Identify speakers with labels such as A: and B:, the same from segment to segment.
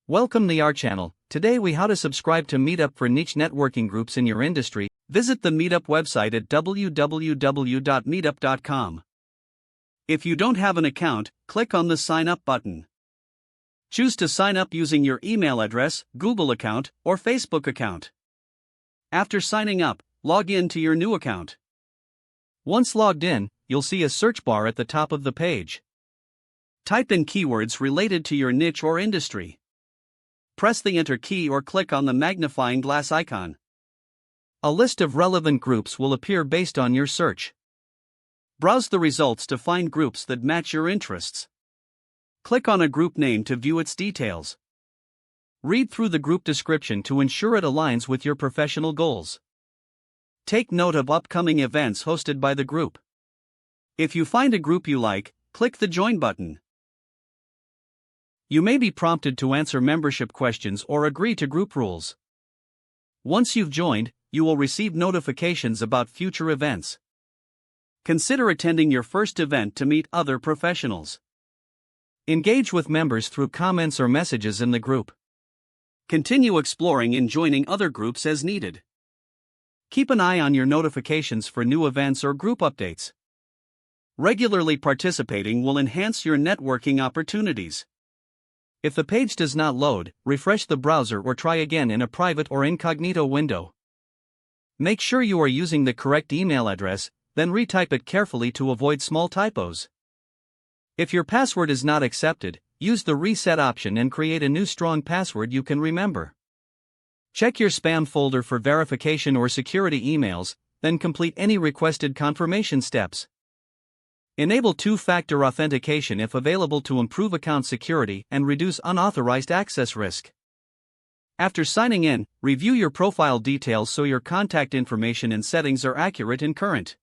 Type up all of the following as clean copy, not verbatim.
A: Welcome to our channel. Today we how to subscribe to Meetup for niche networking groups in your industry. Visit the Meetup website at www.meetup.com. If you don't have an account, click on the Sign Up button. Choose to sign up using your email address, Google account, or Facebook account. After signing up, log in to your new account. Once logged in, you'll see a search bar at the top of the page. Type in keywords related to your niche or industry. Press the Enter key or click on the magnifying glass icon. A list of relevant groups will appear based on your search. Browse the results to find groups that match your interests. Click on a group name to view its details. Read through the group description to ensure it aligns with your professional goals. Take note of upcoming events hosted by the group. If you find a group you like, click the Join button. You may be prompted to answer membership questions or agree to group rules. Once you've joined, you will receive notifications about future events. Consider attending your first event to meet other professionals. Engage with members through comments or messages in the group. Continue exploring and joining other groups as needed. Keep an eye on your notifications for new events or group updates. Regularly participating will enhance your networking opportunities. If the page does not load, refresh the browser or try again in a private or incognito window. Make sure you are using the correct email address, then retype it carefully to avoid small typos. If your password is not accepted, use the reset option and create a new strong password you can remember. Check your spam folder for verification or security emails, then complete any requested confirmation steps. Enable two-factor authentication if available to improve account security and reduce unauthorized access risk. After signing in, review your profile details so your contact information and settings are accurate and current.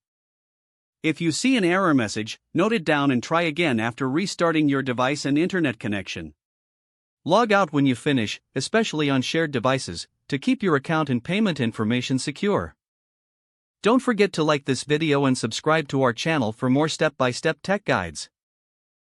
A: If you see an error message, note it down and try again after restarting your device and internet connection. Log out when you finish, especially on shared devices, to keep your account and payment information secure. Don't forget to like this video and subscribe to our channel for more step-by-step tech guides.